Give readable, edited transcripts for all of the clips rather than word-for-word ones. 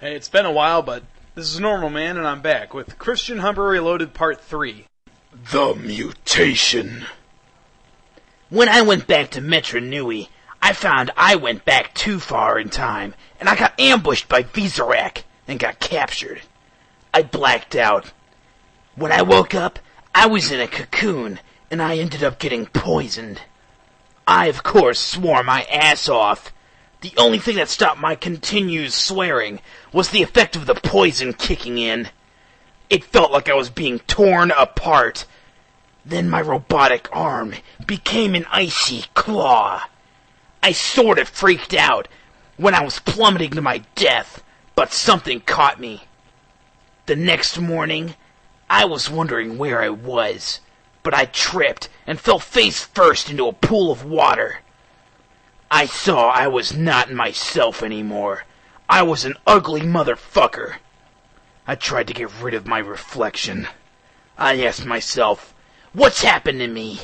Hey, it's been a while, but this is Normalman, and I'm back with Christian Humber Reloaded Part 3. The Mutation. When I went back to Metro Nui, I found I went back too far in time, and I got ambushed by Vizorak and got captured. I blacked out. When I woke up, I was in a cocoon, and I ended up getting poisoned. I, of course, swore my ass off. The only thing that stopped my continued swearing was the effect of the poison kicking in. It felt like I was being torn apart. Then my robotic arm became an icy claw. I sort of freaked out when I was plummeting to my death, but something caught me. The next morning, I was wondering where I was, but I tripped and fell face first into a pool of water. I saw I was not myself anymore. I was an ugly motherfucker. I tried to get rid of my reflection. I asked myself, what's happened to me?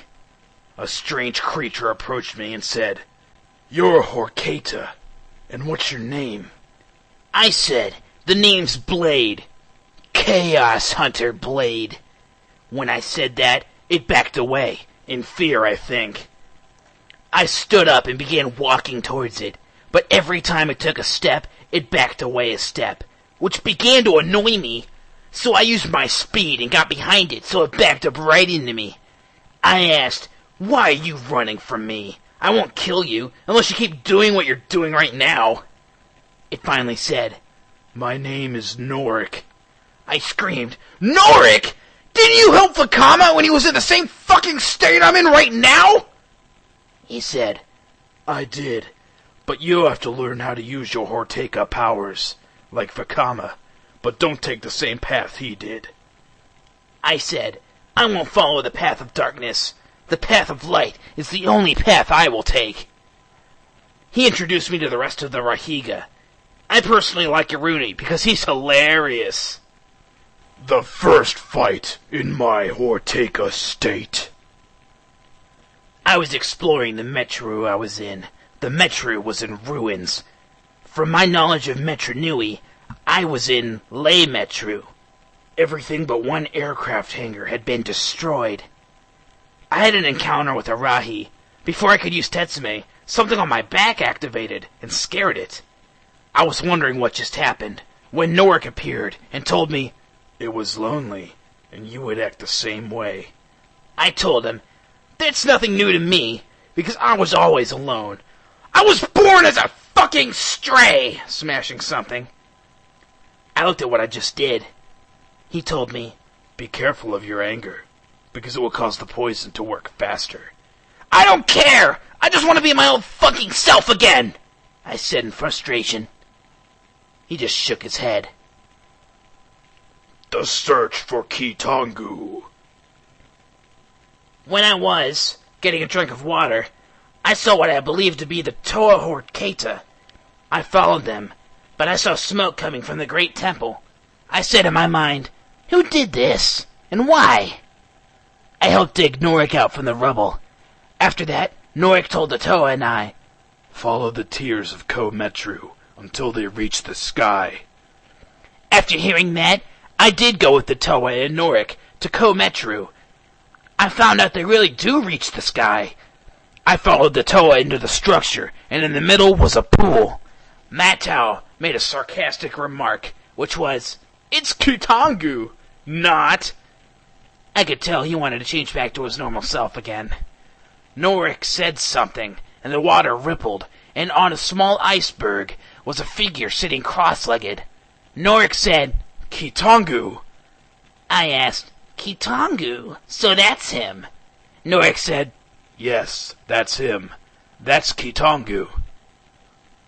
A strange creature approached me and said, You're Horkata, and what's your name? I said, the name's Blade. Chaos Hunter Blade. When I said that, it backed away, in fear, I think. I stood up and began walking towards it, but every time it took a step, it backed away a step, which began to annoy me, so I used my speed and got behind it so it backed up right into me. I asked, why are you running from me? I won't kill you unless you keep doing what you're doing right now. It finally said, My name is Norik. I screamed, Norik! Didn't you help Vakama when he was in the same fucking state I'm in right now? He said, I did, but you have to learn how to use your Hortaka powers, like Vakama, but don't take the same path he did. I said, I won't follow the path of darkness. The path of light is the only path I will take. He introduced me to the rest of the Rahiga. I personally like Iruni because he's hilarious. The first fight in my Hortaka state. I was exploring the Metru I was in. The Metru was in ruins. From my knowledge of Metro Nui, I was in Ley Metru. Everything but one aircraft hangar had been destroyed. I had an encounter with a Rahi. Before I could use Tetsume, something on my back activated and scared it. I was wondering what just happened when Norik appeared and told me it was lonely, and you would act the same way. I told him, that's nothing new to me, because I was always alone. I was born as a fucking stray, smashing something. I looked at what I just did. He told me, be careful of your anger, because it will cause the poison to work faster. I don't care! I just want to be my old fucking self again! I said in frustration. He just shook his head. The search for Kitangu. When I was getting a drink of water, I saw what I believed to be the Toa Horkata. I followed them, but I saw smoke coming from the great temple. I said in my mind, who did this, and why? I helped dig Norik out from the rubble. After that, Norik told the Toa and I, follow the tears of Kometru until they reach the sky. After hearing that, I did go with the Toa and Norik to Kometru. I found out they really do reach the sky. I followed the Toa into the structure, and in the middle was a pool. Matau made a sarcastic remark, which was, it's Kitangu, not. I could tell he wanted to change back to his normal self again. Norik said something, and the water rippled, and on a small iceberg was a figure sitting cross-legged. Norik said, Kitangu. I asked, Kitangu, so that's him. Norik said, yes, that's him. That's Kitangu.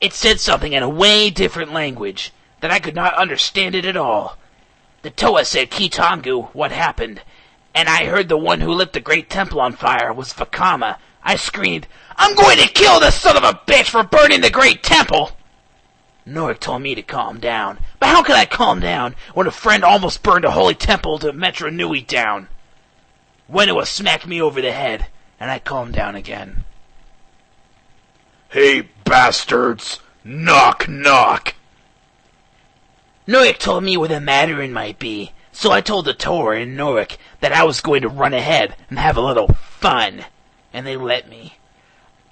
It said something in a way different language, that I could not understand it at all. The Toa said Kitangu, what happened, and I heard the one who lit the great temple on fire was Vakama. I screamed, I'm going to kill this son of a bitch for burning the great temple! Norik told me to calm down. But how could I calm down when a friend almost burned a holy temple to Metro Nui down? Wenua smacked me over the head, and I calmed down again. Hey, bastards! Knock, knock! Norik told me where the Mandarin might be, so I told the Tora and Norik that I was going to run ahead and have a little fun, and they let me.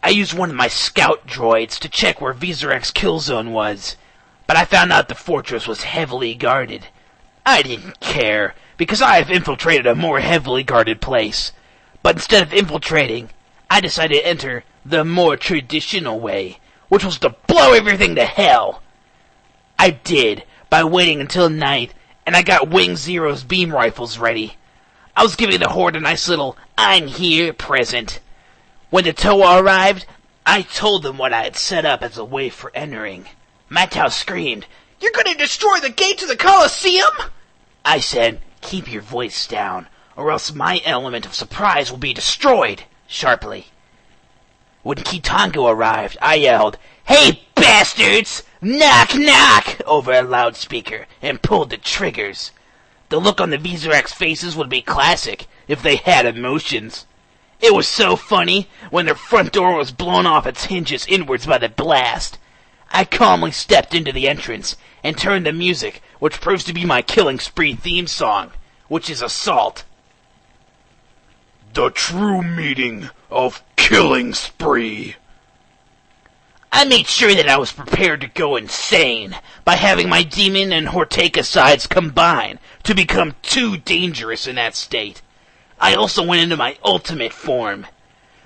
I used one of my scout droids to check where Vizorak's kill zone was, but I found out the fortress was heavily guarded. I didn't care, because I have infiltrated a more heavily guarded place. But instead of infiltrating, I decided to enter the more traditional way, which was to blow everything to hell. I did, by waiting until night, and I got Wing Zero's beam rifles ready. I was giving the Horde a nice little "I'm here" present. When the Toa arrived, I told them what I had set up as a way for entering. Matau screamed, "You're gonna destroy the gate to the Colosseum?" I said, "Keep your voice down, or else my element of surprise will be destroyed," sharply. When Kitango arrived, I yelled, "Hey, bastards! Knock, knock!" over a loudspeaker, and pulled the triggers. The look on the Vizorak's faces would be classic, if they had emotions. It was so funny when their front door was blown off its hinges inwards by the blast. I calmly stepped into the entrance and turned the music, which proves to be my Killing Spree theme song, which is Assault. The true meaning of Killing Spree. I made sure that I was prepared to go insane by having my demon and Horteka sides combine to become too dangerous in that state. I also went into my ultimate form.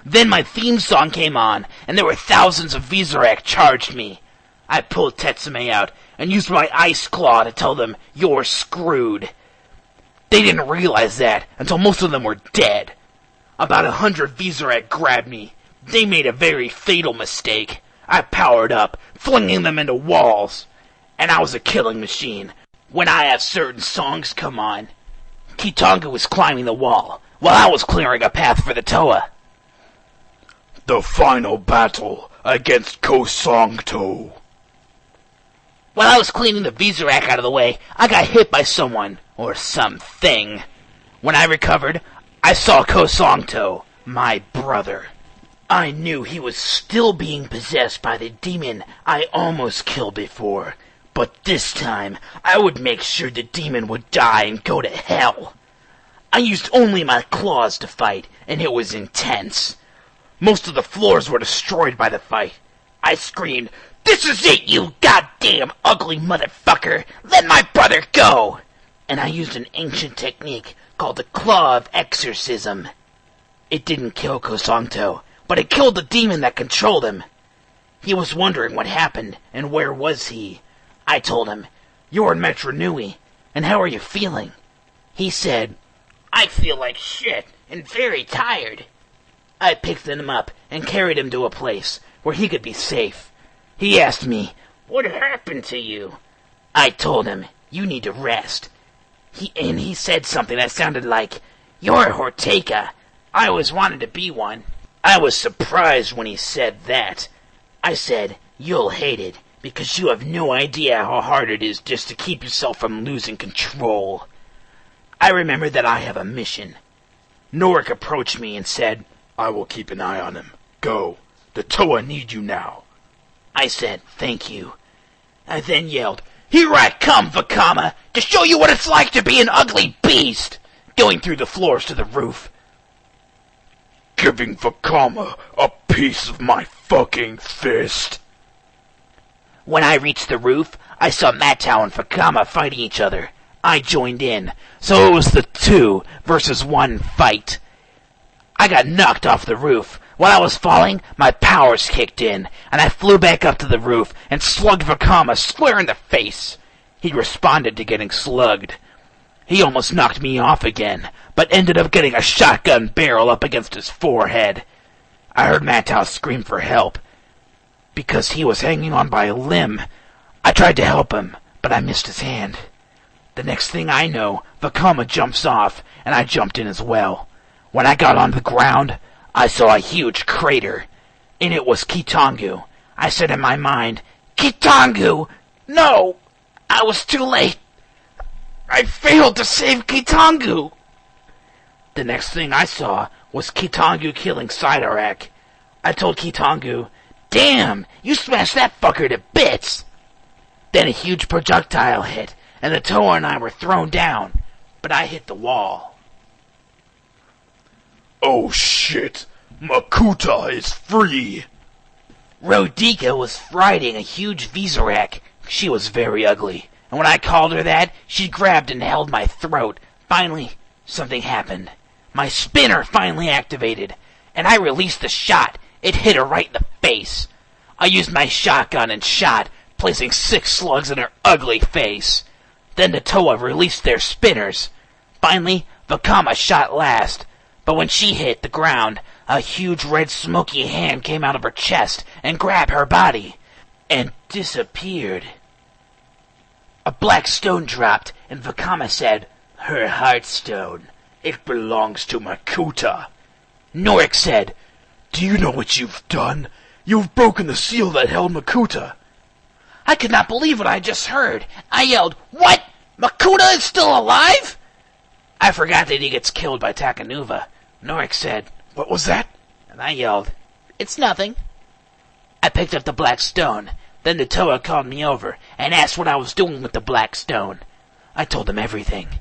Then my theme song came on, and there were thousands of Vizorak charged me. I pulled Tetsume out and used my ice claw to tell them, "You're screwed." They didn't realize that until most of them were dead. About 100 Vizorak grabbed me. They made a very fatal mistake. I powered up, flinging them into walls. And I was a killing machine when I have certain songs come on. Kitonga was climbing the wall, while I was clearing a path for the Toa. The final battle against Kosongto. While I was cleaning the Vizorak out of the way, I got hit by someone, or something. When I recovered, I saw Kosongto, my brother. I knew he was still being possessed by the demon I almost killed before. But this time, I would make sure the demon would die and go to hell. I used only my claws to fight, and it was intense. Most of the floors were destroyed by the fight. I screamed, "This is it, you goddamn ugly motherfucker! Let my brother go!" And I used an ancient technique called the Claw of Exorcism. It didn't kill Kosongto, but it killed the demon that controlled him. He was wondering what happened, and where was he. I told him, "You're in Metro Nui, and how are you feeling?" He said, "I feel like shit, and very tired." I picked him up and carried him to a place where he could be safe. He asked me, "What happened to you?" I told him, "You need to rest." He said something that sounded like, "You're a Horteka. I always wanted to be one." I was surprised when he said that. I said, "You'll hate it, because you have no idea how hard it is just to keep yourself from losing control." I remembered that I have a mission. Norik approached me and said, "I will keep an eye on him. Go. The Toa need you now." I said, "Thank you." I then yelled, "Here I come, Vakama, to show you what it's like to be an ugly beast!" going through the floors to the roof. Giving Vakama a piece of my fucking fist. When I reached the roof, I saw Matau and Vakama fighting each other. I joined in, so it was the 2 versus 1 fight. I got knocked off the roof. While I was falling, my powers kicked in, and I flew back up to the roof and slugged Vakama square in the face. He responded to getting slugged. He almost knocked me off again, but ended up getting a shotgun barrel up against his forehead. I heard Matau scream for help, because he was hanging on by a limb. I tried to help him, but I missed his hand. The next thing I know, Vakama jumps off, and I jumped in as well. When I got on the ground, I saw a huge crater. In it was Kitangu. I said in my mind, "Kitangu! No! I was too late! I failed to save Kitangu!" The next thing I saw was Kitangu killing Sidorak. I told Kitangu, "Damn! You smashed that fucker to bits!" Then a huge projectile hit, and the Toa and I were thrown down, but I hit the wall. Oh shit! Makuta is free! Rodika was riding a huge Vizorak. She was very ugly, and when I called her that, she grabbed and held my throat. Finally, something happened. My spinner finally activated, and I released the shot. It hit her right in the face. I used my shotgun and shot, placing 6 slugs in her ugly face. Then the Toa released their spinners. Finally, Vakama shot last, but when she hit the ground, a huge red smoky hand came out of her chest and grabbed her body, and disappeared. A black stone dropped, and Vakama said, "Her heartstone. It belongs to Makuta." Norik said, Do you know what you've done? You've broken the seal that held Makuta. I could not believe what I just heard. I yelled, "What? Makuta is still alive?" I forgot that he gets killed by Takanuva. Norik said, What was that? and I yelled, "It's nothing." I picked up the black stone. Then the Toa called me over and asked what I was doing with the black stone. I told him everything.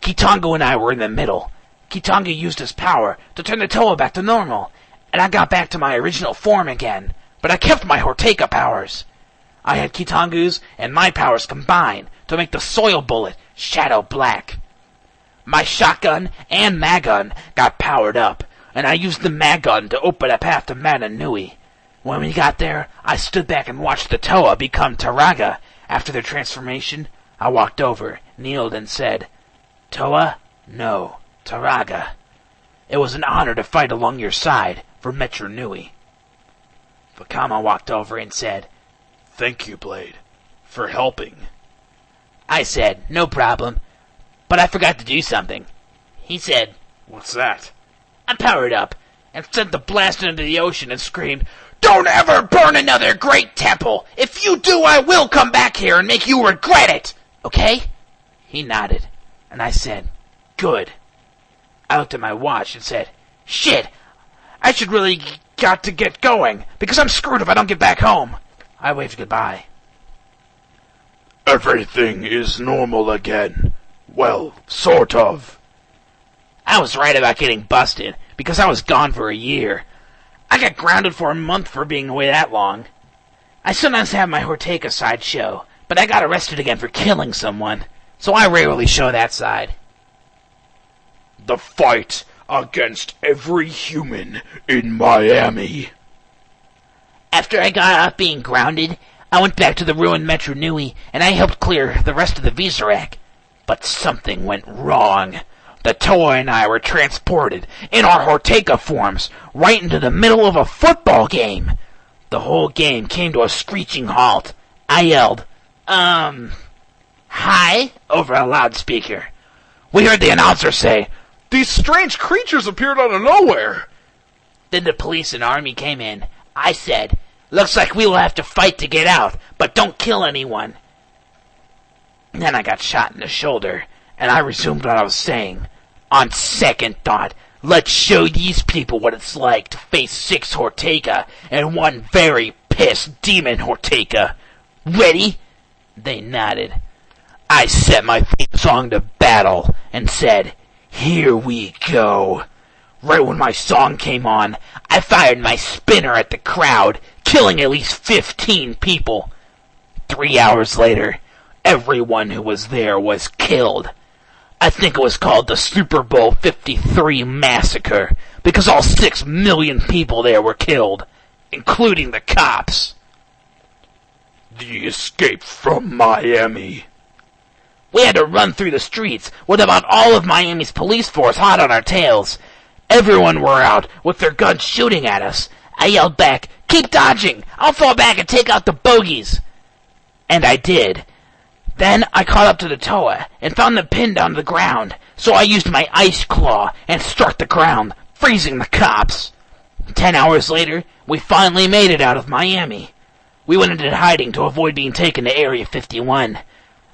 Kitongo and I were in the middle. Kitongo used his power to turn the Toa back to normal, and I got back to my original form again, but I kept my Horteika powers. I had Kitongo's and my powers combined to make the soil bullet shadow black. My shotgun and Magun got powered up, and I used the Magun to open a path to Mana Nui. When we got there, I stood back and watched the Toa become Turaga. After their transformation, I walked over, kneeled, and said, "Toa? No, Turaga. It was an honor to fight along your side for Metro Nui." Vakama walked over and said, Thank you, Blade, for helping. I said, "No problem, but I forgot to do something." He said, What's that? I powered up and sent the blast into the ocean and screamed, "Don't ever burn another great temple! If you do, I will come back here and make you regret it! Okay?" He nodded, and I said, "Good." I looked at my watch and said, "Shit! I should really got to get going, because I'm screwed if I don't get back home." I waved goodbye. Everything is normal again. Well, sort of. I was right about getting busted, because I was gone for a year. I got grounded for a month for being away that long. I sometimes have my Horteika side show, but I got arrested again for killing someone, so I rarely show that side. The fight against every human in Miami. After I got off being grounded, I went back to the ruined Metro Nui, and I helped clear the rest of the Vizorak. But something went wrong. The Toa and I were transported, in our Horteika forms, right into the middle of a football game. The whole game came to a screeching halt. I yelled, "Hi?" over a loudspeaker. We heard the announcer say, These strange creatures appeared out of nowhere. Then the police and army came in. I said, "Looks like we will have to fight to get out, but don't kill anyone." Then I got shot in the shoulder, and I resumed what I was saying. On second thought, let's show these people what it's like to face 6 Horteika and 1 very pissed demon Horteika. Ready? They nodded. I set my theme song to battle and said, "Here we go." Right when my song came on, I fired my spinner at the crowd, killing at least 15 people. 3 hours later, everyone who was there was killed. I think it was called the Super Bowl 53 Massacre, because all 6 million people there were killed, including the cops. The escape from Miami. We had to run through the streets with about all of Miami's police force hot on our tails. Everyone were out with their guns shooting at us. I yelled back, "Keep dodging! I'll fall back and take out the bogeys!" And I did. Then I caught up to the Toa and found them pinned on the ground, so I used my ice claw and struck the ground, freezing the cops. 10 hours later, we finally made it out of Miami. We went into hiding to avoid being taken to Area 51.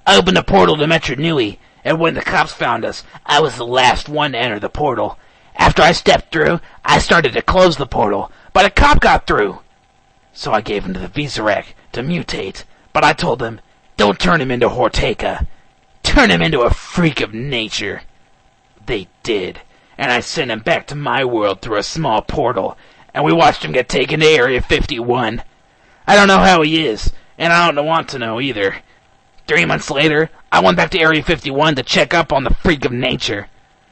I opened the portal to Metro Nui, and when the cops found us, I was the last one to enter the portal. After I stepped through, I started to close the portal, but a cop got through. So I gave him to the Vizorak to mutate, but I told him, "Don't turn him into Horteika." turn him into a freak of nature. They did, and I sent him back to my world through a small portal, and we watched him get taken to Area 51. I don't know how he is, and I don't want to know either. 3 months later, I went back to Area 51 to check up on the freak of nature.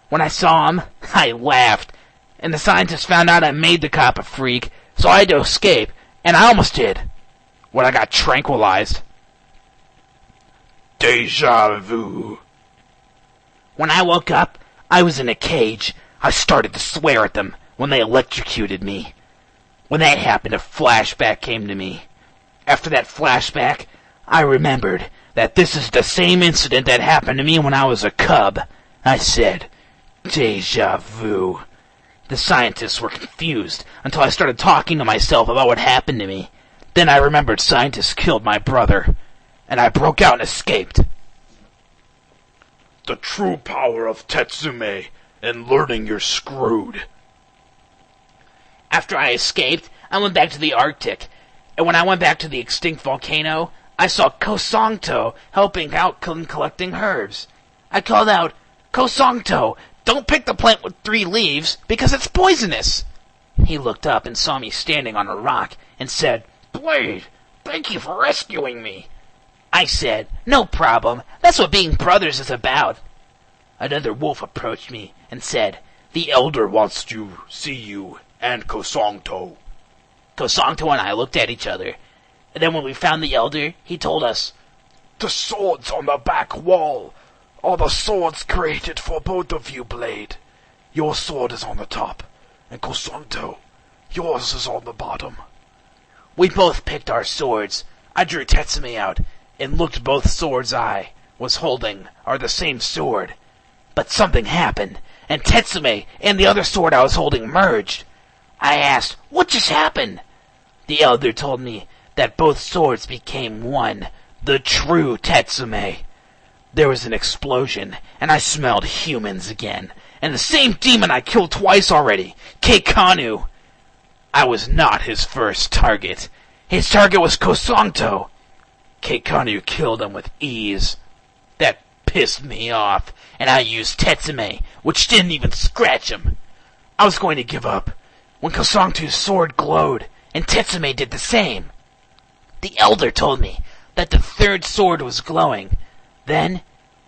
When I saw him, I laughed, and the scientists found out I made the cop a freak, so I had to escape, and I almost did. When I got tranquilized. Deja vu. When I woke up, I was in a cage. I started to swear at them when they electrocuted me. When that happened, a flashback came to me. After that flashback, I remembered that this is the same incident that happened to me when I was a cub. I said, deja vu. The scientists were confused until I started talking to myself about what happened to me. Then I remembered scientists killed my brother, and I broke out and escaped. The true power of Tetsume, and learning you're screwed. After I escaped, I went back to the Arctic, and when I went back to the extinct volcano, I saw Kosongto helping out collecting herbs. I called out, Kosongto, don't pick the plant with 3 leaves, because it's poisonous. He looked up and saw me standing on a rock, and said, Blade, thank you for rescuing me. I said, no problem, that's what being brothers is about. Another wolf approached me and said, the elder wants to see you and Kosongto. Kosongto and I looked at each other, and then when we found the elder, he told us, the swords on the back wall are the swords created for both of you, Blade. Your sword is on the top, and Kosongto, yours is on the bottom. We both picked our swords. I drew Tetsume out, and looked both swords I was holding are the same sword. But something happened, and Tetsume and the other sword I was holding merged. I asked, what just happened? The elder told me that both swords became one, the true Tetsume. There was an explosion, and I smelled humans again, and the same demon I killed twice already, Keikanu. I was not his first target. His target was Kosongto. Keikanu killed him with ease. That pissed me off, and I used Tetsume, which didn't even scratch him. I was going to give up, when Kosongto's sword glowed, and Tetsume did the same. The elder told me that the third sword was glowing. Then,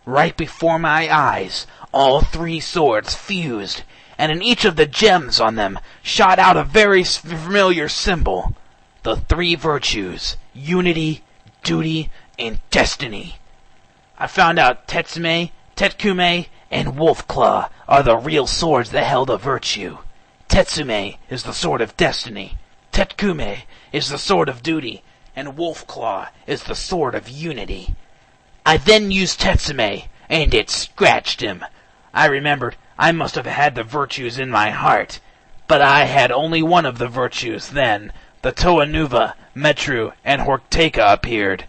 right before my eyes, all 3 swords fused, and in each of the gems on them shot out a very familiar symbol. The 3 virtues, unity, duty, and destiny. I found out Tetsume, Tetkume, and Wolfclaw are the real swords that held a virtue. Tetsume is the sword of destiny, Tetkume is the sword of duty, and Wolfclaw is the sword of unity. I then used Tetsume, and it scratched him. I remembered I must have had the virtues in my heart, but I had only one of the virtues then. The Toa Nuva, Metru, and Horteka appeared,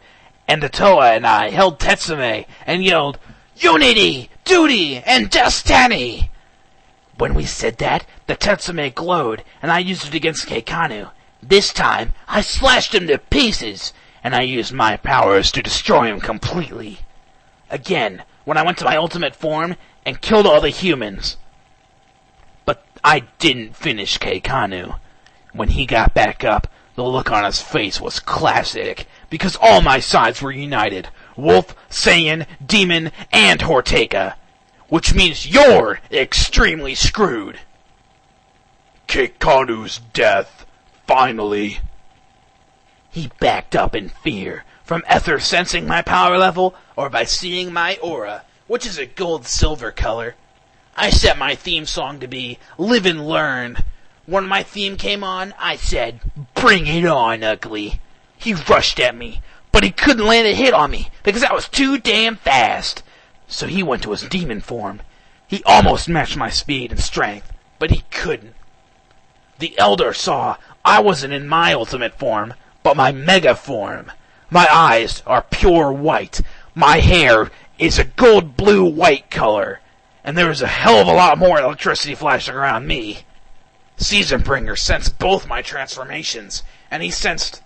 and the Toa and I held Tetsume and yelled, Unity, Duty, and Destiny! When we said that, the Tetsume glowed, and I used it against Keikanu. This time, I slashed him to pieces, and I used my powers to destroy him completely. Again, when I went to my ultimate form and killed all the humans. But I didn't finish Keikanu. When he got back up, the look on his face was classic, because all my sides were united. Wolf, Saiyan, Demon, and Horteka. Which means you're extremely screwed. Keikanu's death, finally. He backed up in fear, from Ether sensing my power level, or by seeing my aura, which is a gold-silver color. I set my theme song to be Live and Learn. When my theme came on, I said, Bring it on, ugly. He rushed at me, but he couldn't land a hit on me, because I was too damn fast. So he went to his demon form. He almost matched my speed and strength, but he couldn't. The Elder saw I wasn't in my ultimate form, but my mega form. My eyes are pure white. My hair is a gold blue white color. And there is a hell of a lot more electricity flashing around me. Seasonbringer sensed both my transformations, and he sensed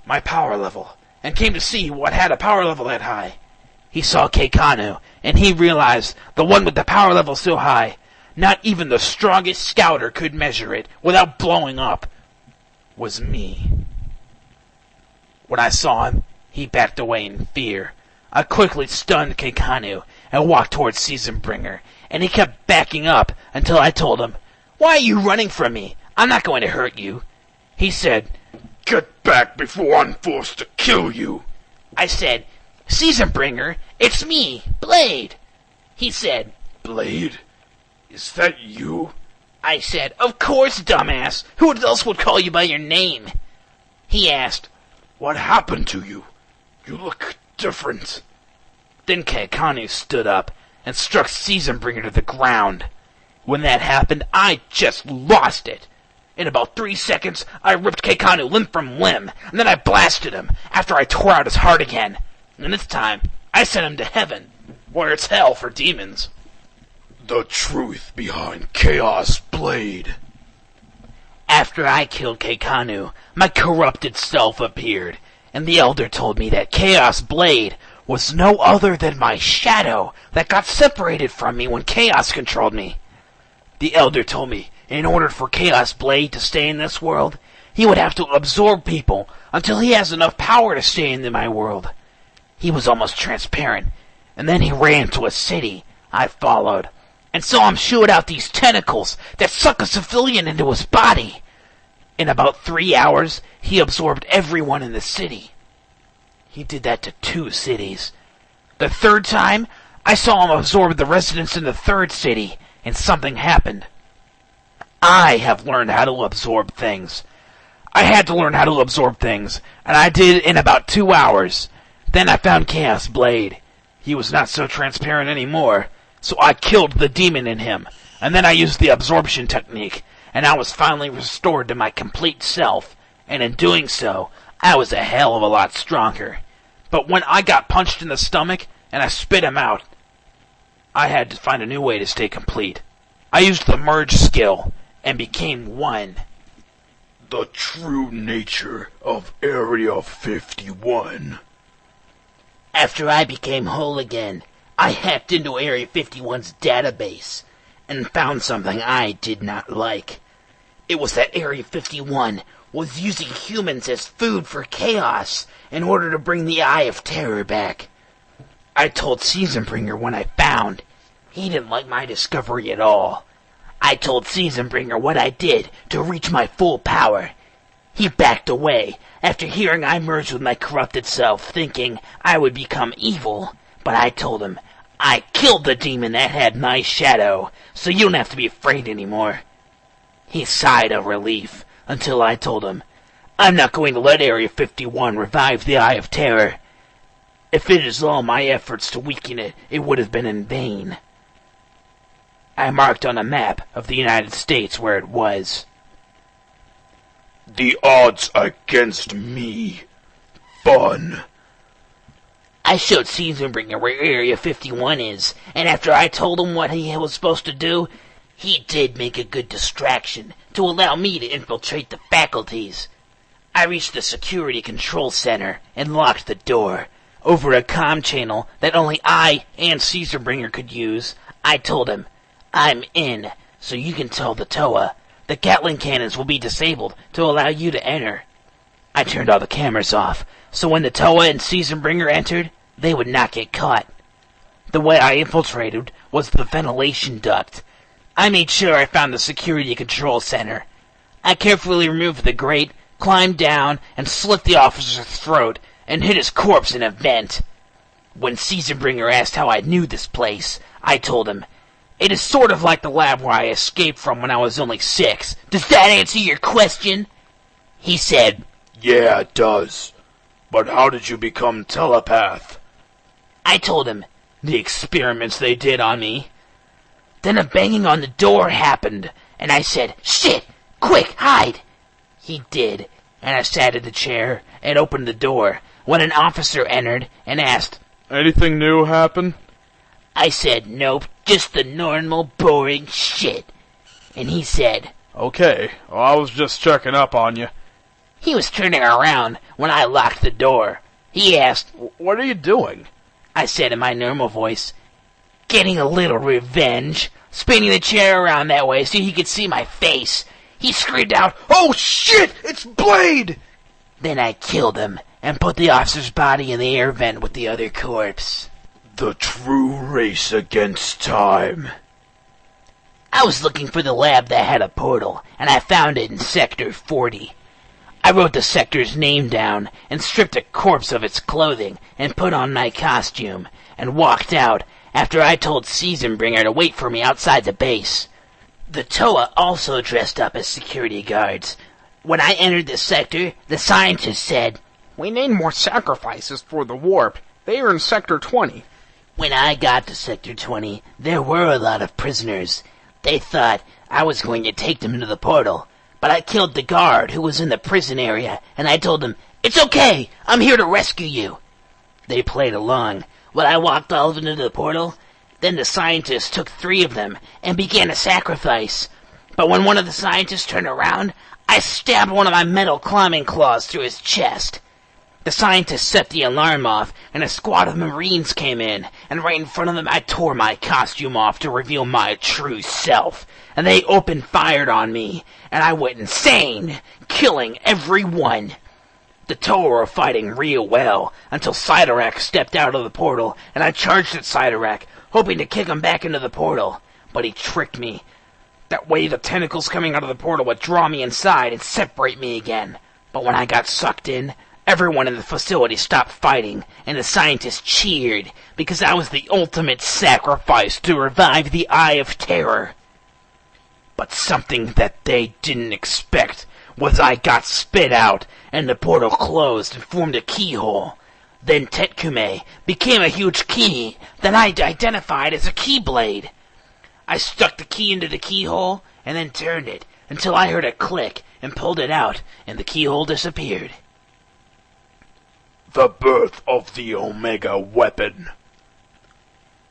my power level, and came to see what had a power level that high. He saw Keikanu, and he realized the one with the power level so high, not even the strongest scouter could measure it without blowing up, was me. When I saw him, he backed away in fear. I quickly stunned Keikanu and walked towards Seasonbringer, and he kept backing up until I told him, "Why are you running from me? I'm not going to hurt you." He said, "Get back before I'm forced to kill you." I said, "Seasonbringer, it's me, Blade." He said, "Blade? Is that you?" I said, "Of course, dumbass. Who else would call you by your name?" He asked, "What happened to you? You look different." Then Keikanu stood up and struck Seasonbringer to the ground. When that happened, I just lost it. In about 3 seconds, I ripped Keikanu limb from limb, and then I blasted him after I tore out his heart again. And this time, I sent him to heaven, where it's hell for demons. The truth behind Chaos Blade. After I killed Keikanu, my corrupted self appeared, and the Elder told me that Chaos Blade was no other than my shadow that got separated from me when Chaos controlled me. The Elder told me in order for Chaos Blade to stay in this world, he would have to absorb people until he has enough power to stay in my world. He was almost transparent, and then he ran to a city. I followed, and saw him shoot out these tentacles that suck a civilian into his body. In about 3 hours, he absorbed everyone in the city. He did that to 2 cities. The 3rd time, I saw him absorb the residents in the 3rd city, and something happened. I have learned how to absorb things. I had to learn how to absorb things, and I did it in about 2 hours. Then I found Chaos Blade. He was not so transparent anymore, so I killed the demon in him, and then I used the absorption technique, and I was finally restored to my complete self, and in doing so, I was a hell of a lot stronger. But when I got punched in the stomach, and I spit him out, I had to find a new way to stay complete. I used the merge skill, and became one. The true nature of Area 51. After I became whole again, I hacked into Area 51's database, and found something I did not like. It was that Area 51 was using humans as food for Chaos in order to bring the Eye of Terror back. I told Seasonbringer when I found. He didn't like my discovery at all. I told Seasonbringer what I did to reach my full power. He backed away after hearing I merged with my corrupted self, thinking I would become evil. But I told him, I killed the demon that had my shadow, so you don't have to be afraid anymore. He sighed of relief until I told him, I'm not going to let Area 51 revive the Eye of Terror. If it is all my efforts to weaken it, it would have been in vain. I marked on a map of the United States where it was. The odds against me. Fun. I showed Seasonbringer where Area 51 is, and after I told him what he was supposed to do, he did make a good distraction to allow me to infiltrate the faculties. I reached the security control center and locked the door. Over a comm channel that only I and Seasonbringer could use, I told him, I'm in, so you can tell the Toa. The Gatling cannons will be disabled to allow you to enter. I turned all the cameras off, so when the Toa and Seasonbringer entered, they would not get caught. The way I infiltrated was the ventilation duct. I made sure I found the security control center. I carefully removed the grate, climbed down, and slit the officer's throat, and hid his corpse in a vent. When Seasonbringer asked how I knew this place, I told him, it is sort of like the lab where I escaped from when I was only 6. Does that answer your question? He said, Yeah, it does. But how did you become telepath? I told him, the experiments they did on me. Then a banging on the door happened, and I said, Shit! Quick, hide! He did, and I sat in the chair and opened the door when an officer entered and asked, Anything new happen? I said, Nope, just the normal, boring shit. And he said, Okay, well, I was just checking up on you. He was turning around when I locked the door. He asked, What are you doing? I said in my normal voice, getting a little revenge, spinning the chair around that way so he could see my face. He screamed out, "Oh shit! It's Blade!" Then I killed him and put the officer's body in the air vent with the other corpse. The true race against time. I was looking for the lab that had a portal, and I found it in Sector 40. I wrote the sector's name down and stripped a corpse of its clothing and put on my costume and walked out after I told Seasonbringer to wait for me outside the base. The Toa also dressed up as security guards. When I entered the sector, the scientist said, "We need more sacrifices for the warp. They are in Sector 20. When I got to Sector 20, there were a lot of prisoners. They thought I was going to take them into the portal, but I killed the guard who was in the prison area, and I told them, "It's okay, I'm here to rescue you." They played along. When I walked off into the portal, then the scientist took 3 of them and began a sacrifice. But when one of the scientists turned around, I stabbed one of my metal climbing claws through his chest. The scientist set the alarm off, and a squad of Marines came in, and right in front of them I tore my costume off to reveal my true self, and they opened fire on me, and I went insane, killing everyone. The Toa were fighting real well, until Sidorak stepped out of the portal, and I charged at Sidorak, hoping to kick him back into the portal, but he tricked me. That way the tentacles coming out of the portal would draw me inside and separate me again. But when I got sucked in, everyone in the facility stopped fighting, and the scientists cheered, because I was the ultimate sacrifice to revive the Eye of Terror. But something that they didn't expect was I got spit out, and the portal closed and formed a keyhole. Then Tetkume became a huge key that I identified as a Keyblade. I stuck the key into the keyhole, and then turned it, until I heard a click, and pulled it out, and the keyhole disappeared. The birth of the Omega weapon.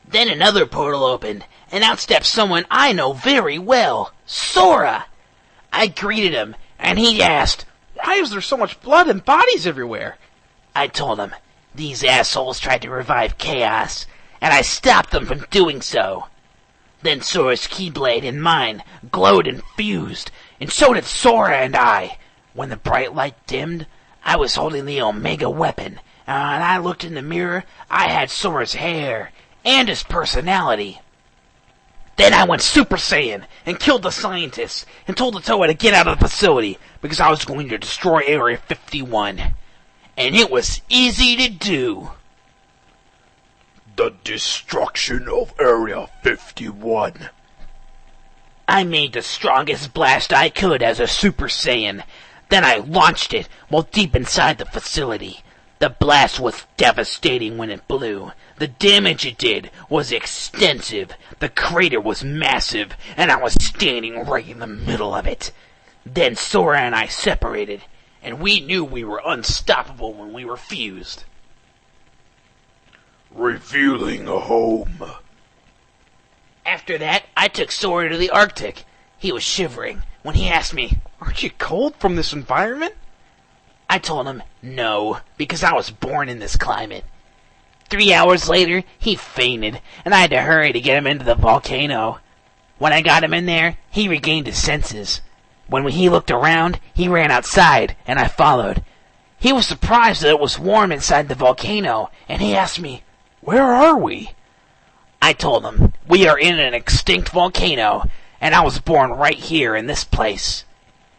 Then another portal opened, and out stepped someone I know very well, Sora. I greeted him, and he asked, "Why is there so much blood and bodies everywhere?" I told him, these assholes tried to revive Chaos, and I stopped them from doing so. Then Sora's Keyblade and mine glowed and fused, and so did Sora and I. When the bright light dimmed, I was holding the Omega weapon, and when I looked in the mirror, I had Sora's hair, and his personality. Then I went Super Saiyan, and killed the scientists, and told the Toa to get out of the facility, because I was going to destroy Area 51. And it was easy to do. The destruction of Area 51. I made the strongest blast I could as a Super Saiyan. Then I launched it while deep inside the facility. The blast was devastating when it blew. The damage it did was extensive. The crater was massive, and I was standing right in the middle of it. Then Sora and I separated, and we knew we were unstoppable when we were fused. Revealing a home. After that, I took Sora to the Arctic. He was shivering when he asked me, "Aren't you cold from this environment?" I told him no, because I was born in this climate. 3 hours later, he fainted, and I had to hurry to get him into the volcano. When I got him in there, he regained his senses. When he looked around, he ran outside, and I followed. He was surprised that it was warm inside the volcano, and he asked me, "Where are we?" I told him, "We are in an extinct volcano, and I was born right here in this place."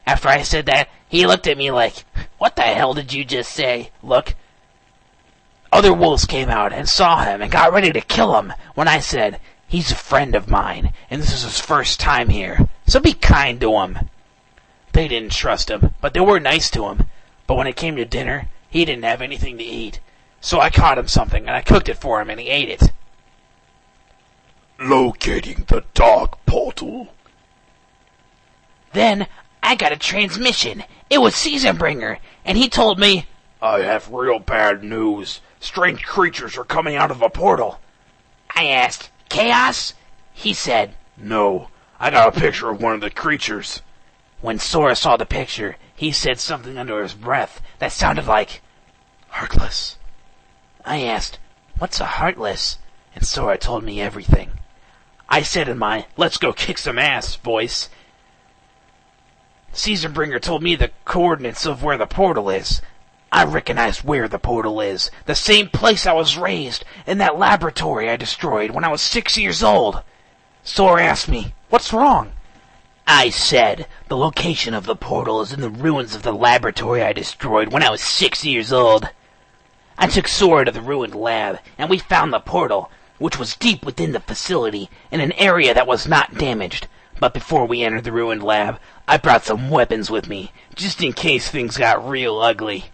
After I said that, he looked at me like, "What the hell did you just say? Look." Other wolves came out and saw him and got ready to kill him when I said, "He's a friend of mine, and this is his first time here, so be kind to him." They didn't trust him, but they were nice to him. But when it came to dinner, he didn't have anything to eat. So I caught him something, and I cooked it for him, and he ate it. Locating the dark portal. Then I got a transmission. It was Seasonbringer, and he told me, I have real bad news. Strange creatures are coming out of a portal. I asked, "Chaos?" He said, No, I got a picture of one of the creatures. When Sora saw the picture, he said something under his breath that sounded like, "Heartless." I asked, "What's a Heartless?" And Sora told me everything. I said in my "let's go kick some ass" voice, "Caesarbringer told me the coordinates of where the portal is." I recognized where the portal is. The same place I was raised, in that laboratory I destroyed when I was 6 years old. Sora asked me, "What's wrong?" I said, "The location of the portal is in the ruins of the laboratory I destroyed when I was 6 years old." I took Sora to the ruined lab, and we found the portal, which was deep within the facility, in an area that was not damaged. But before we entered the ruined lab, I brought some weapons with me, just in case things got real ugly.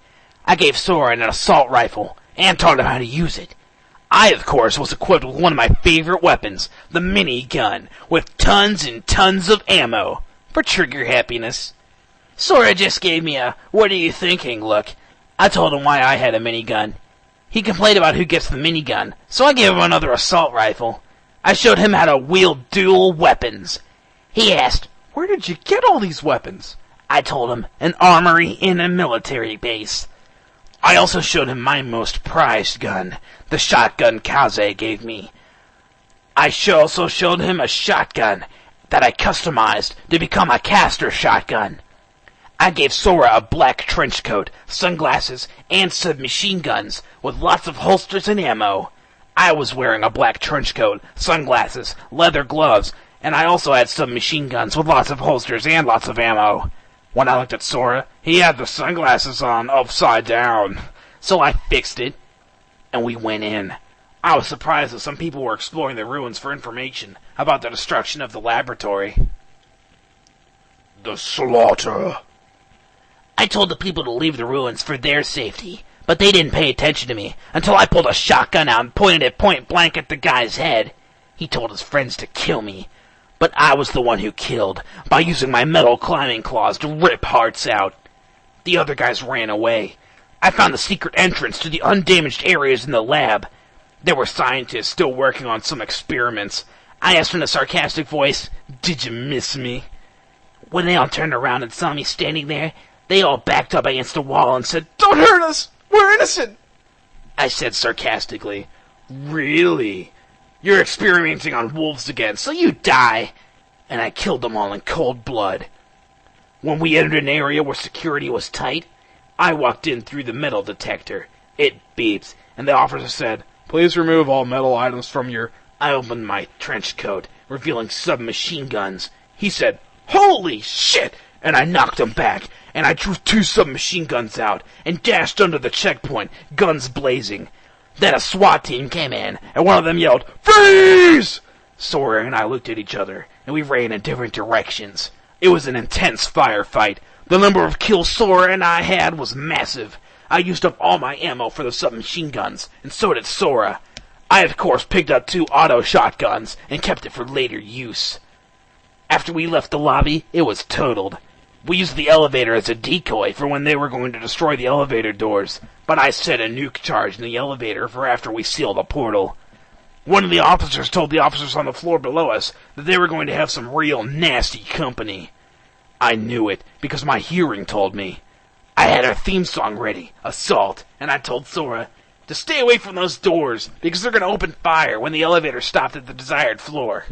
I gave Sora an assault rifle, and taught him how to use it. I, of course, was equipped with one of my favorite weapons, the minigun, with tons and tons of ammo, for trigger happiness. Sora just gave me a "what are you thinking" look. I told him why I had a minigun. He complained about who gets the minigun, so I gave him another assault rifle. I showed him how to wield dual weapons. He asked, "Where did you get all these weapons?" I told him, "An armory in a military base." I also showed him my most prized gun, the shotgun Kaze gave me. I also showed him a shotgun that I customized to become a caster shotgun. I gave Sora a black trench coat, sunglasses, and submachine guns with lots of holsters and ammo. I was wearing a black trench coat, sunglasses, leather gloves, and I also had submachine guns with lots of holsters and lots of ammo. When I looked at Sora, he had the sunglasses on upside down. So I fixed it, and we went in. I was surprised that some people were exploring the ruins for information about the destruction of the laboratory. The slaughter. I told the people to leave the ruins for their safety, but they didn't pay attention to me until I pulled a shotgun out and pointed it point blank at the guy's head. He told his friends to kill me, but I was the one who killed, by using my metal climbing claws to rip hearts out. The other guys ran away. I found the secret entrance to the undamaged areas in the lab. There were scientists still working on some experiments. I asked in a sarcastic voice, "Did you miss me?" When they all turned around and saw me standing there, they all backed up against the wall and said, "Don't hurt us! We're innocent!" I said sarcastically, "Really? You're experimenting on wolves again, so you die!" And I killed them all in cold blood. When we entered an area where security was tight, I walked in through the metal detector. It beeped, and the officer said, "Please remove all metal items from your..." I opened my trench coat, revealing submachine guns. He said, "Holy shit!" And I knocked him back, and I drew 2 submachine guns out, and dashed under the checkpoint, guns blazing. Then a SWAT team came in, and one of them yelled, "Freeze!" Sora and I looked at each other, and we ran in different directions. It was an intense firefight. The number of kills Sora and I had was massive. I used up all my ammo for the submachine guns, and so did Sora. I, of course, picked up 2 auto shotguns, and kept it for later use. After we left the lobby, it was totaled. We used the elevator as a decoy for when they were going to destroy the elevator doors, but I set a nuke charge in the elevator for after we sealed the portal. One of the officers told the officers on the floor below us that they were going to have some real nasty company. I knew it, because my hearing told me. I had our theme song ready, Assault, and I told Sora to stay away from those doors, because they're going to open fire when the elevator stopped at the desired floor.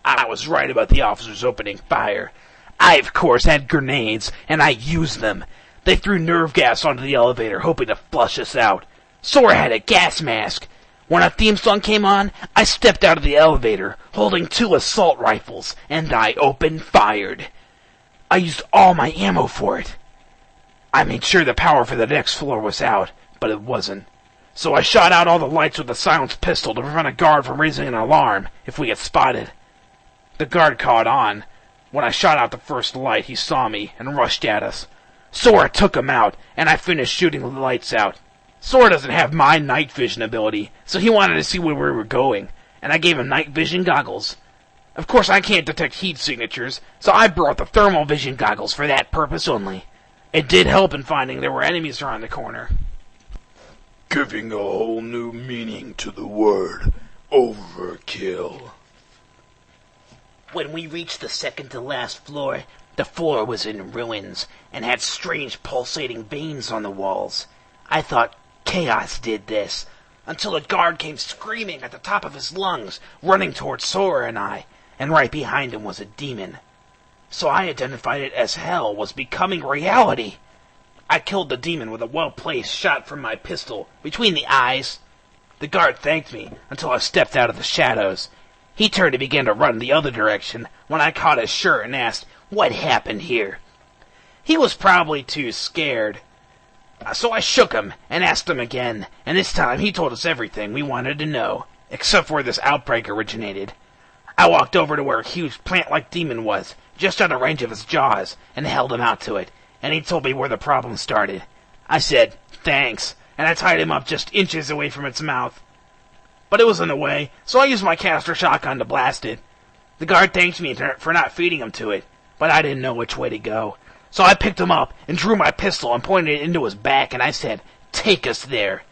I was right about the officers opening fire. I, of course, had grenades, and I used them. They threw nerve gas onto the elevator, hoping to flush us out. Sora had a gas mask. When our theme song came on, I stepped out of the elevator, holding 2 assault rifles, and I opened fired. I used all my ammo for it. I made sure the power for the next floor was out, but it wasn't. So I shot out all the lights with a silenced pistol to prevent a guard from raising an alarm if we get spotted. The guard caught on. When I shot out the first light, he saw me and rushed at us. Sora took him out, and I finished shooting the lights out. Sora doesn't have my night vision ability, so he wanted to see where we were going, and I gave him night vision goggles. Of course, I can't detect heat signatures, so I brought the thermal vision goggles for that purpose only. It did help in finding there were enemies around the corner. Giving a whole new meaning to the word overkill. When we reached the second-to-last floor, the floor was in ruins and had strange pulsating veins on the walls. I thought Chaos did this. until a guard came screaming at the top of his lungs, running towards Sora and I, and right behind him was a demon. So I identified it as hell was becoming reality. I killed the demon with a well-placed shot from my pistol between the eyes. The guard thanked me until I stepped out of the shadows. He turned and began to run the other direction when I caught his shirt and asked what happened here. He was probably too scared. So I shook him and asked him again, and this time he told us everything we wanted to know, except where this outbreak originated. I walked over to where a huge plant-like demon was, just out of range of his jaws, and held him out to it, and he told me where the problem started. I said, thanks, and I tied him up just inches away from its mouth. But it was in the way, so I used my caster shotgun to blast it. The guard thanked me for not feeding him to it, but I didn't know which way to go. So I picked him up and drew my pistol and pointed it into his back, and I said, take us there.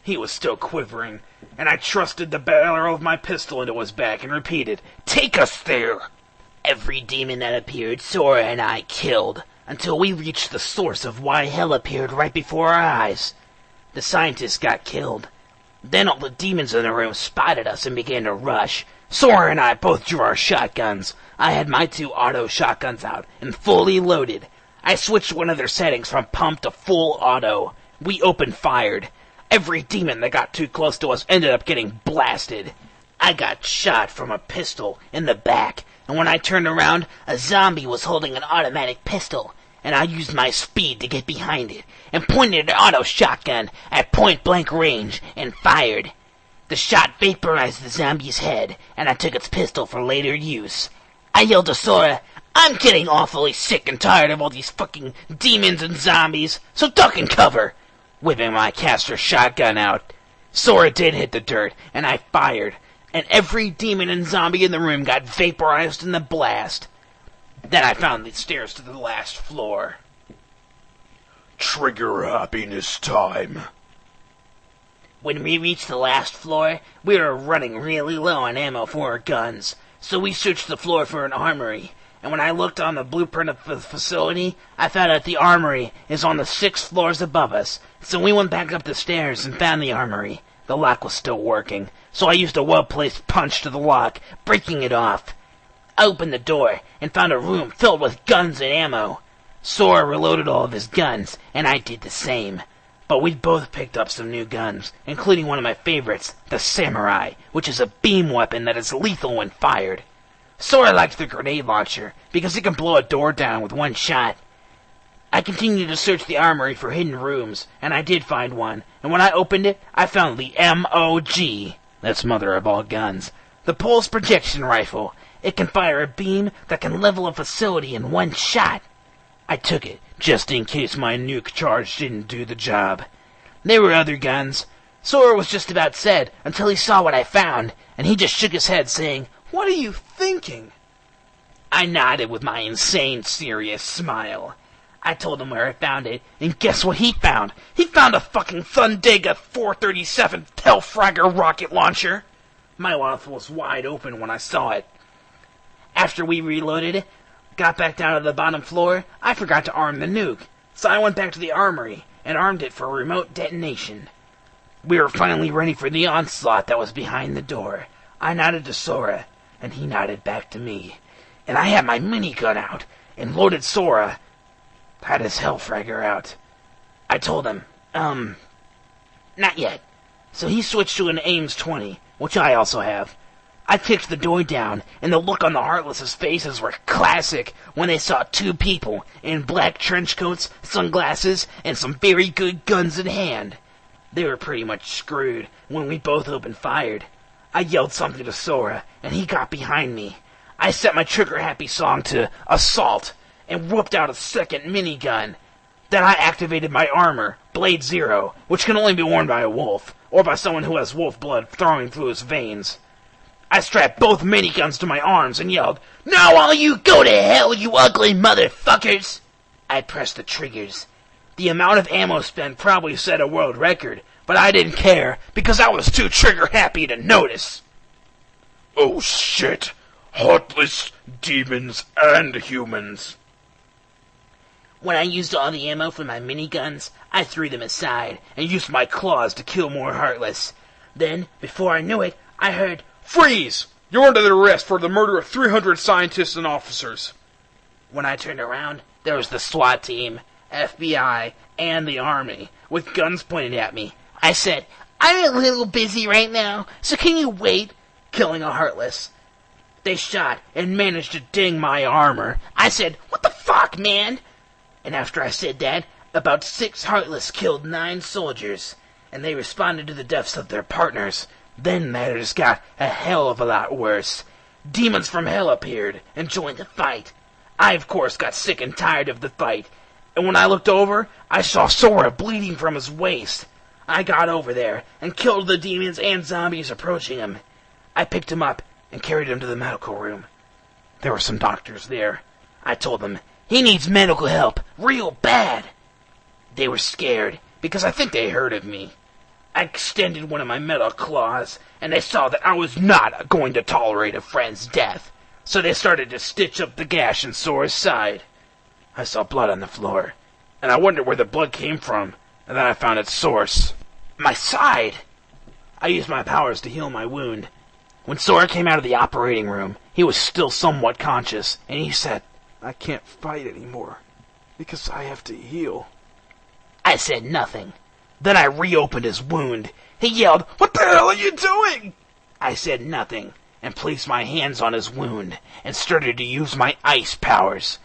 He was still quivering, and I thrusted the barrel of my pistol into his back and repeated, take us there. Every demon that appeared, Sora and I killed, until we reached the source of why hell appeared right before our eyes. The scientists got killed. Then all the demons in the room spotted us and began to rush. Sora and I both drew our shotguns. I had my 2 auto shotguns out and fully loaded. I switched one of their settings from pump to full auto. We opened fired. Every demon that got too close to us ended up getting blasted. I got shot from a pistol in the back, and when I turned around, a zombie was holding an automatic pistol, and I used my speed to get behind it and pointed an auto shotgun at point-blank range and fired. The shot vaporized the zombie's head, and I took its pistol for later use. I yelled to Sora, I'm getting awfully sick and tired of all these fucking demons and zombies, so duck and cover, whipping my caster shotgun out. Sora did hit the dirt, and I fired, and every demon and zombie in the room got vaporized in the blast. Then I found the stairs to the last floor. Trigger happiness time. When we reached the last floor, we were running really low on ammo for our guns, so we searched the floor for an armory, and when I looked on the blueprint of the facility, I found out the armory is on the 6 floors above us, so we went back up the stairs and found the armory. The lock was still working, so I used a well-placed punch to the lock, breaking it off. I opened the door and found a room filled with guns and ammo. Sora reloaded all of his guns, and I did the same. But we both picked up some new guns, including one of my favorites, the Samurai, which is a beam weapon that is lethal when fired. Sora liked the grenade launcher, because it can blow a door down with one shot. I continued to search the armory for hidden rooms, and I did find one, and when I opened it, I found the MOG. That's mother of all guns. The pulse projection rifle. It can fire a beam that can level a facility in one shot. I took it, just in case my nuke charge didn't do the job. There were other guns. Sora was just about said until he saw what I found, and he just shook his head, saying, What are you thinking? I nodded with my insane, serious smile. I told him where I found it, and guess what he found? He found a fucking Thundaga 437 Hellfragger Rocket Launcher. My mouth was wide open when I saw it. After we reloaded, got back down to the bottom floor, I forgot to arm the nuke, so I went back to the armory and armed it for remote detonation. We were finally ready for the onslaught that was behind the door. I nodded to Sora, and he nodded back to me. And I had my minigun out, and loaded Sora had his Hellfragger out. I told him, not yet. So he switched to an Ames 20, which I also have. I kicked the door down, and the look on the Heartless's faces were classic when they saw 2 people in black trench coats, sunglasses, and some very good guns in hand. They were pretty much screwed when we both opened fire. I yelled something to Sora, and he got behind me. I set my trigger-happy song to Assault, and whooped out a second minigun. Then I activated my armor, Blade 0, which can only be worn by a wolf, or by someone who has wolf blood flowing through his veins. I strapped both miniguns to my arms and yelled, "Now all you go to hell, you ugly motherfuckers!" I pressed the triggers. The amount of ammo spent probably set a world record, but I didn't care, because I was too trigger-happy to notice. Oh shit! Heartless, demons, and humans. When I used all the ammo for my miniguns, I threw them aside and used my claws to kill more Heartless. Then, before I knew it, I heard, Freeze! You're under arrest for the murder of 300 scientists and officers. When I turned around, there was the SWAT team, FBI, and the Army, with guns pointed at me. I said, I'm a little busy right now, so can you wait? Killing a Heartless. They shot and managed to ding my armor. I said, what the fuck, man? And after I said that, about 6 Heartless killed 9 soldiers, and they responded to the deaths of their partners. Then matters got a hell of a lot worse. Demons from hell appeared and joined the fight. I, of course, got sick and tired of the fight, and when I looked over, I saw Sora bleeding from his waist. I got over there and killed the demons and zombies approaching him. I picked him up and carried him to the medical room. There were some doctors there. I told them, he needs medical help, real bad. They were scared, because I think they heard of me. I extended one of my metal claws, and they saw that I was not going to tolerate a friend's death. So they started to stitch up the gash in Sora's side. I saw blood on the floor, and I wondered where the blood came from, and then I found its source. My side! I used my powers to heal my wound. When Sora came out of the operating room, he was still somewhat conscious, and he said, I can't fight anymore, because I have to heal. I said nothing. Then I reopened his wound. He yelled, what the hell are you doing? I said nothing, and placed my hands on his wound, and started to use my ice powers.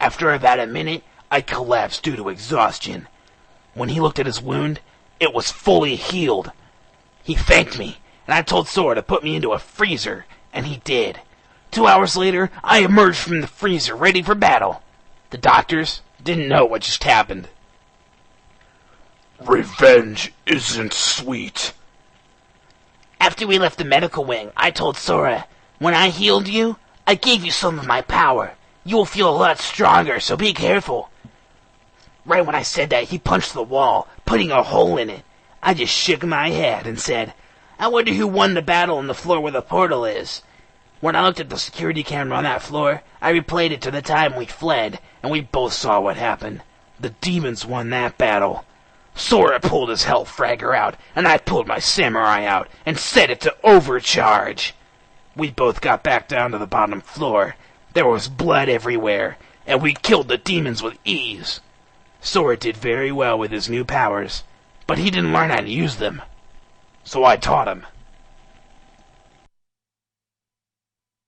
After about a minute, I collapsed due to exhaustion. When he looked at his wound, it was fully healed. He thanked me, and I told Sora to put me into a freezer, and he did. 2 hours later, I emerged from the freezer ready for battle. The doctors didn't know what just happened. Revenge isn't sweet. After we left the medical wing, I told Sora, when I healed you, I gave you some of my power. You will feel a lot stronger, so be careful. Right when I said that, he punched the wall, putting a hole in it. I just shook my head and said, I wonder who won the battle on the floor where the portal is. When I looked at the security camera on that floor, I replayed it to the time we fled, and we both saw what happened. The demons won that battle. Sora pulled his Hellfragger out, and I pulled my samurai out and set it to overcharge. We both got back down to the bottom floor. There was blood everywhere, and we killed the demons with ease. Sora did very well with his new powers, but he didn't learn how to use them. So I taught him.